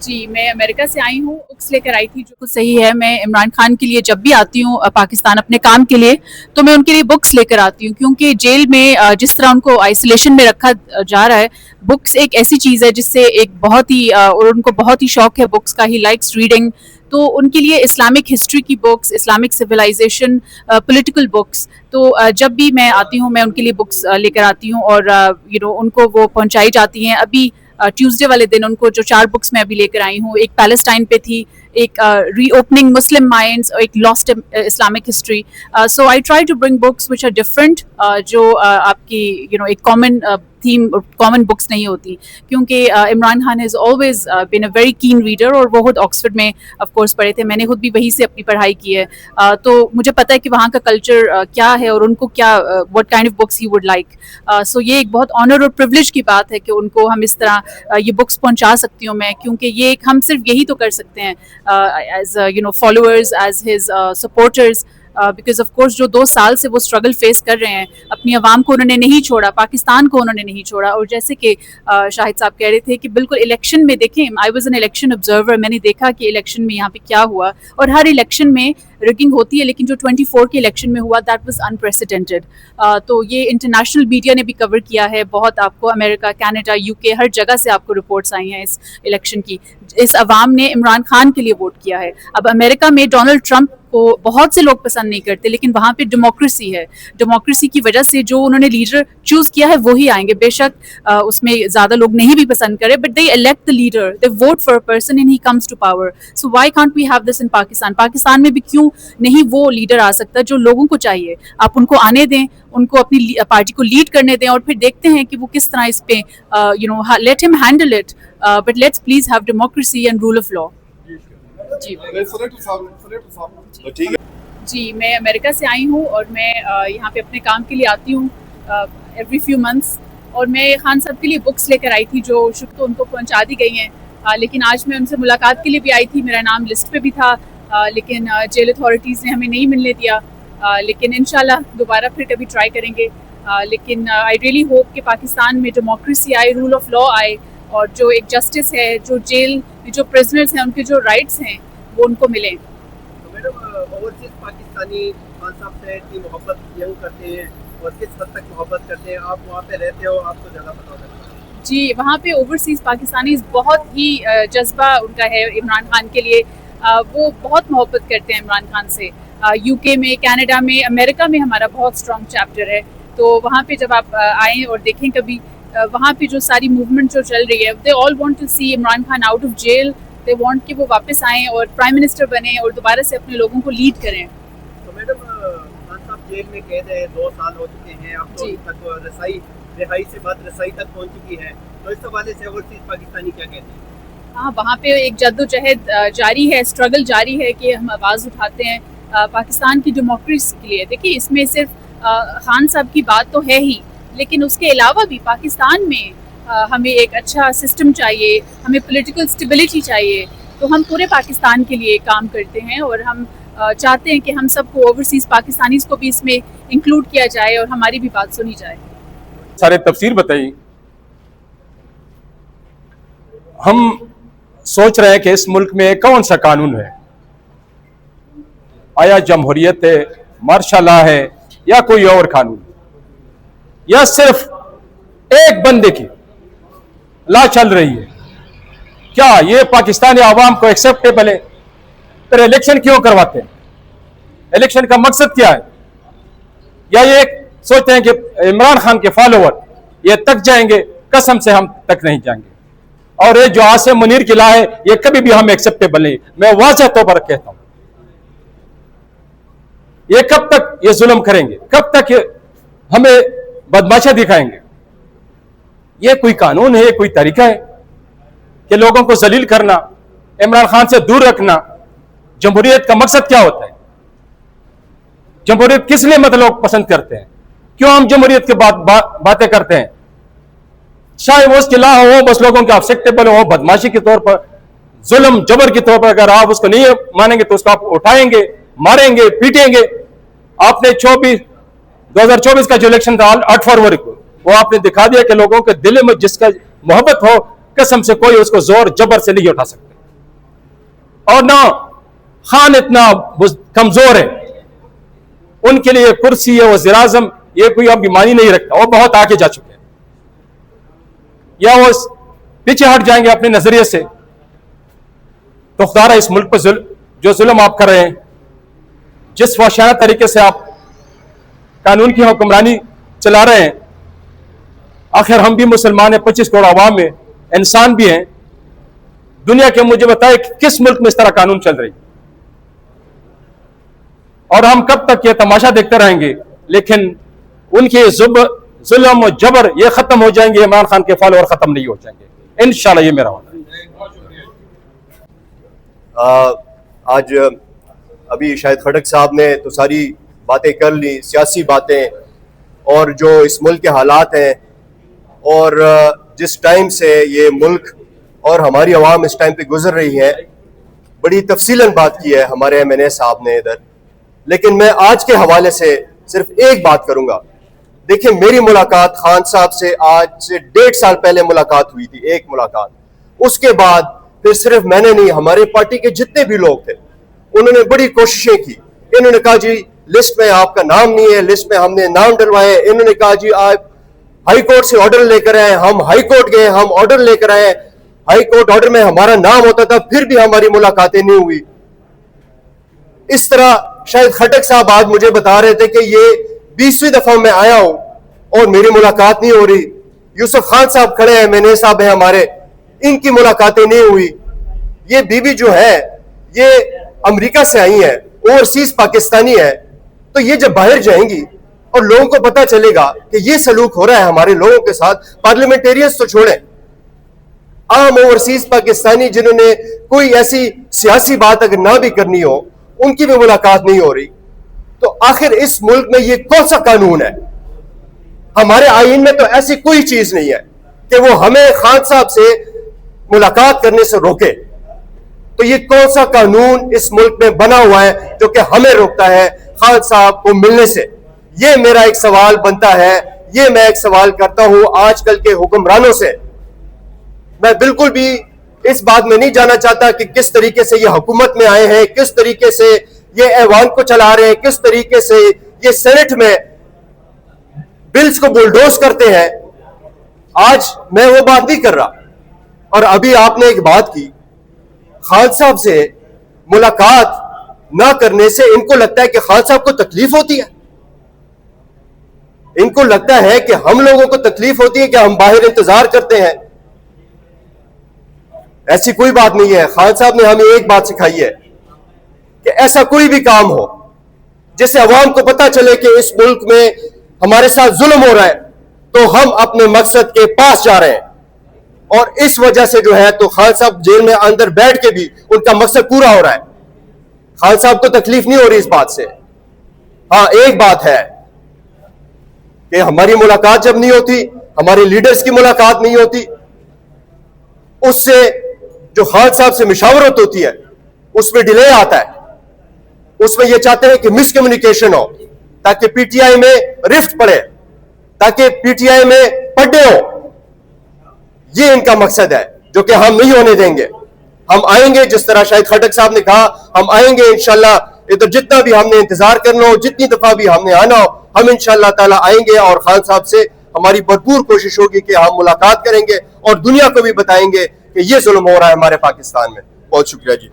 جی میں امریکہ سے آئی ہوں، بکس لے کر آئی تھی جو کچھ صحیح ہے. میں عمران خان کے لیے جب بھی آتی ہوں پاکستان اپنے کام کے لیے تو میں ان کے لیے بکس لے کر آتی ہوں، کیونکہ جیل میں جس طرح ان کو آئسولیشن میں رکھا جا رہا ہے، بکس ایک ایسی چیز ہے جس سے ایک بہت ہی اور ان کو بہت ہی شوق ہے بکس کا، ہی لائکس ریڈنگ. تو ان کے لیے اسلامک ہسٹری کی books, Islamic civilisation, political books. تو جب بھی میں آتی ہوں میں ان کے لیے بکس لے کر آتی ہوں، اور ان کو وہ پہنچائی جاتی ہیں. ابھی ٹیوزڈے والے دن ان کو جو 4 بکس میں ابھی لے کر آئی ہوں، ایک پیلسٹائن پہ تھی، ایک ری اوپننگ مسلم مائنڈس، اور ایک last Islamic history. So I try to bring books which are different, جو آپ کی ایک کامن تھیم، کامن بکس نہیں ہوتی، کیونکہ Imran Khan has always been a very keen reader, اور وہ خود آکسفورڈ میں آف کورس پڑھے تھے. میں نے خود بھی وہیں سے اپنی پڑھائی کی ہے. تو مجھے پتہ ہے کہ وہاں کا کلچر کیا ہے اور ان کو کیا what kind of books he would like. سو یہ ایک بہت آنر اور پریولیج کی بات ہے کہ ان کو ہم اس طرح یہ بکس پہنچا سکتی ہوں میں، کیونکہ یہ ایک ہم صرف یہی تو کر سکتے ہیں as followers, as his supporters. Because of course جو 2 سال سے وہ اسٹرگل فیس کر رہے ہیں، اپنی عوام کو انہوں نے نہیں چھوڑا، پاکستان کو انہوں نے نہیں چھوڑا. اور جیسے کہ شاہد صاحب کہہ رہے تھے کہ بالکل الیکشن میں دیکھیں، I was an election observer, میں نے دیکھا کہ الیکشن میں یہاں پہ کیا ہوا. اور ہر الیکشن میں رگنگ ہوتی ہے، لیکن جو 24 کے الیکشن میں ہوا دیٹ واز انپریسیڈنٹڈ. تو یہ انٹرنیشنل میڈیا نے بھی کور کیا ہے بہت. آپ کو امریکہ، کینیڈا، یو کے، ہر جگہ سے آپ کو رپورٹس آئی ہیں اس الیکشن کی. اس عوام نے عمران خان کے لیے ووٹ کیا ہے. اب امریکہ میں ڈونلڈ ٹرمپ کو بہت سے لوگ پسند نہیں کرتے، لیکن وہاں پہ ڈیموکریسی ہے. ڈیموکریسی کی وجہ سے جو انہوں نے لیڈر چوز کیا ہے وہی آئیں گے. بے شک اس میں زیادہ لوگ نہیں بھی پسند کرے، but they elect the leader, they vote for a person and he comes to power. So why can't we have this in Pakistan? Pakistan میں بھی کیوں نہیں وہ لیڈر آ سکتا جو لوگوں کو چاہیے؟ آپ ان کو آنے دیں، ان کو اپنی پارٹی کو لیڈ کرنے دیں، اور پھر دیکھتے ہیں کہ وہ کس طرح اس پہ let them handle it. But let's please have democracy and rule of law. جی میں امریکہ سے آئی ہوں، اور میں یہاں پہ اپنے کام کے لیے آتی ہوں ایوری فیو منتھس. اور میں خان صاحب کے لیے بکس لے کر آئی تھی جو شکر تو ان کو پہنچا دی گئی ہیں. لیکن آج میں ان سے ملاقات کے لیے بھی آئی تھی، میرا نام لسٹ پہ بھی تھا، لیکن جیل اتھارٹیز نے ہمیں نہیں ملنے دیا. لیکن انشاءاللہ دوبارہ پھر کبھی ٹرائی کریں گے. لیکن آئی ریئلی ہوپ کہ پاکستان میں ڈیموکریسی آئے، رول آف لا آئے، اور جو ایک جسٹس ہے، جو جیل میں جو پرزنرز ہیں ان کے جو رائٹس ہیں وہ ان کو ملیں. میڈم اوورسیز پاکستانی خان صاحب سے اتنی محبت کیوں کرتے ہیں اور کس حد تک محبت کرتے ہیں؟ آپ وہاں پہ رہتے ہو، آپ کو زیادہ پتہ ہوگا. جی وہاں پہ اوورسیز پاکستانیز بہت ہی جذبہ ان کا ہے عمران خان کے لیے. وہ بہت محبت کرتے ہیں عمران خان سے. یو کے میں، کینیڈا میں، امریکہ میں ہمارا بہت اسٹرانگ چیپٹر ہے. تو وہاں پہ جب آپ آئیں اور دیکھیں کبھی وہاں پہ جو ساری موومنٹ جو چل رہی ہے، they all want to see Imran Khan out of jail. They want کہ وہ واپس آئیں اور پرائم منسٹر بنیں اور دوبارہ سے اپنے لوگوں کو لیڈ کریں. تو میڈم خان صاحب جیل میں قید ہے، 2 سال ہو چکے ہیں، اب تو تک رہائی سے بعد رسائی تک پہنچ چکی ہے. تو اس حوالے سے اوورسیز پاکستانی کیا کہتے ہیں؟ ہاں وہاں پہ ایک جد و جہد جاری ہے، اسٹرگل جاری ہے کہ ہم آواز اٹھاتے ہیں پاکستان کی ڈیموکریسی کے لیے. دیکھیے اس میں صرف خان صاحب کی بات تو ہے ہی، لیکن اس کے علاوہ بھی پاکستان میں ہمیں ایک اچھا سسٹم چاہیے، ہمیں پولیٹیکل اسٹیبلٹی چاہیے. تو ہم پورے پاکستان کے لیے کام کرتے ہیں، اور ہم چاہتے ہیں کہ ہم سب کو، اوورسیز پاکستانیز کو بھی اس میں انکلوڈ کیا جائے اور ہماری بھی بات سنی جائے. سارے تفسیر بتائی. ہم سوچ رہے ہیں کہ اس ملک میں کون سا قانون ہے؟ آیا جمہوریت ہے، مارشل لا ہے، یا کوئی اور قانون، یا صرف ایک بندے کی لا چل رہی ہے؟ کیا یہ پاکستانی عوام کو ایکسیپٹیبل ہے؟ پھر الیکشن کیوں کرواتے ہیں؟ الیکشن کا مقصد کیا ہے؟ یا یہ سوچتے ہیں کہ عمران خان کے فالوور یہ تک جائیں گے؟ قسم سے ہم تک نہیں جائیں گے. اور یہ جو عاصم منیر کی لا ہے یہ کبھی بھی ہم ایکسیپٹیبل نہیں. میں واضح طور پر کہتا ہوں، یہ کب تک یہ ظلم کریں گے؟ کب تک ہمیں بدماشا دکھائیں گے؟ یہ کوئی قانون ہے؟ کوئی طریقہ ہے کہ لوگوں کو ذلیل کرنا، عمران خان سے دور رکھنا؟ جمہوریت کا مقصد کیا ہوتا ہے؟ جمہوریت کس لیے لوگ پسند کرتے ہیں؟ کیوں ہم جمہوریت کی باتیں کرتے ہیں؟ شاید وہ اس کی لا ہو، بس لوگوں کے ایکسیپٹیبل ہو، بدماشی کے طور پر، ظلم جبر کے طور پر. اگر آپ اس کو نہیں مانیں گے تو اس کو آپ اٹھائیں گے، ماریں گے، پیٹیں گے. آپ نے 2024 کا جو الیکشن تھا 8 فروری کو، وہ آپ نے دکھا دیا کہ لوگوں کے دل میں جس کا محبت ہو، قسم سے کوئی اس کو زور جبر سے نہیں اٹھا سکتا. اور نہ خان اتنا کمزور ہے، ان کے لیے کرسی ہے وزیر اعظم یہ کوئی اب معنی نہیں رکھتا، وہ بہت آگے جا چکے ہیں، یا وہ پیچھے ہٹ جائیں گے اپنے نظریے سے تو خدا اس ملک پر جو ظلم آپ کر رہے ہیں، جس وحشیانہ طریقے سے آپ قانون کی حکمرانی چلا رہے ہیں، آخر ہم بھی مسلمان ہیں، 25 کروڑ عوام ہیں، انسان بھی ہیں، دنیا کے مجھے بتائے کہ کس ملک میں اس طرح قانون چل رہی، اور ہم کب تک یہ تماشا دیکھتے رہیں گے؟ لیکن ان کے ظلم و جبر یہ ختم ہو جائیں گے، عمران خان کے فالوور ختم نہیں ہو جائیں گے انشاءاللہ، یہ میرا وعدہ ہے۔ آج ابھی شاہد خٹک صاحب نے تو ساری باتیں کر لی، سیاسی باتیں، اور جو اس ملک کے حالات ہیں، اور جس ٹائم سے یہ ملک اور ہماری عوام اس ٹائم پہ گزر رہی ہے، بڑی تفصیلاً بات کی ہے ہمارے ایم این اے صاحب نے ادھر، لیکن میں آج کے حوالے سے صرف ایک بات کروں گا۔ دیکھیں، میری ملاقات خان صاحب سے آج سے 1.5 سال پہلے ملاقات ہوئی تھی، ایک ملاقات، اس کے بعد پھر صرف میں نے نہیں، ہمارے پارٹی کے جتنے بھی لوگ تھے انہوں نے بڑی کوششیں کی، انہوں نے کہا جی لسٹ میں آپ کا نام نہیں ہے، لسٹ میں ہم نے نام ڈلوائے، انہوں نے کہا جی آپ ہائی کورٹ سے آرڈر لے کر آئے، ہم ہائی کورٹ گئے، ہم آرڈر لے کر آئے، ہائی کورٹ آرڈر میں ہمارا نام ہوتا تھا، پھر بھی ہماری ملاقاتیں نہیں ہوئی۔ اس طرح شاید خٹک صاحب آج مجھے بتا رہے تھے کہ یہ 20ویں دفعہ میں آیا ہوں اور میری ملاقات نہیں ہو رہی، یوسف خان صاحب کھڑے ہیں، میں نے صاحب ہیں ہمارے، ان کی ملاقاتیں نہیں ہوئی۔ یہ بی بی جو ہے یہ امریکہ سے آئی ہیں، اوورسیز پاکستانی ہے، تو یہ جب باہر جائیں گی اور لوگوں کو پتہ چلے گا کہ یہ سلوک ہو رہا ہے ہمارے لوگوں کے ساتھ، پارلیمنٹیرینز تو چھوڑیں، عام اوورسیز پاکستانی جنہوں نے کوئی ایسی سیاسی بات اگر نہ بھی کرنی ہو، ان کی بھی ملاقات نہیں ہو رہی، تو آخر اس ملک میں یہ کون سا قانون ہے؟ ہمارے آئین میں تو ایسی کوئی چیز نہیں ہے کہ وہ ہمیں خان صاحب سے ملاقات کرنے سے روکے، تو یہ کون سا قانون اس ملک میں بنا ہوا ہے جو کہ ہمیں روکتا ہے خان صاحب کو ملنے سے؟ یہ میرا ایک سوال بنتا ہے، یہ میں ایک سوال کرتا ہوں آج کل کے حکمرانوں سے۔ میں بالکل بھی اس بات میں نہیں جانا چاہتا کہ کس طریقے سے یہ حکومت میں آئے ہیں، کس طریقے سے یہ ایوان کو چلا رہے ہیں، کس طریقے سے یہ سینٹ میں بلز کو بلڈوز کرتے ہیں، آج میں وہ بات نہیں کر رہا۔ اور ابھی آپ نے ایک بات کی، خان صاحب سے ملاقات نہ کرنے سے ان کو لگتا ہے کہ خان صاحب کو تکلیف ہوتی ہے، ان کو لگتا ہے کہ ہم لوگوں کو تکلیف ہوتی ہے کہ ہم باہر انتظار کرتے ہیں۔ ایسی کوئی بات نہیں ہے، خان صاحب نے ہمیں ایک بات سکھائی ہے کہ ایسا کوئی بھی کام ہو جس سے عوام کو پتہ چلے کہ اس ملک میں ہمارے ساتھ ظلم ہو رہا ہے تو ہم اپنے مقصد کے پاس جا رہے ہیں، اور اس وجہ سے جو ہے تو خان صاحب جیل میں اندر بیٹھ کے بھی ان کا مقصد پورا ہو رہا ہے۔ خان صاحب کو تکلیف نہیں ہو رہی اس بات سے۔ ہاں ایک بات ہے کہ ہماری ملاقات جب نہیں ہوتی، ہمارے لیڈرز کی ملاقات نہیں ہوتی، اس سے جو خان صاحب سے مشاورت ہوتی ہے اس میں ڈیلے آتا ہے، اس میں یہ چاہتے ہیں کہ مس کمیونیکیشن ہو تاکہ پی ٹی آئی میں رفٹ پڑے، تاکہ پی ٹی آئی میں پڑے ہو، یہ ان کا مقصد ہے جو کہ ہم نہیں ہونے دیں گے۔ ہم آئیں گے، جس طرح شاہد خٹک صاحب نے کہا، ہم آئیں گے انشاءاللہ، ادھر جتنا بھی ہم نے انتظار کرنا ہو، جتنی دفعہ بھی ہم نے آنا ہو، ہم انشاءاللہ تعالی آئیں گے، اور خان صاحب سے ہماری بھرپور کوشش ہوگی کہ ہم ملاقات کریں گے اور دنیا کو بھی بتائیں گے کہ یہ ظلم ہو رہا ہے ہمارے پاکستان میں۔ بہت شکریہ جی۔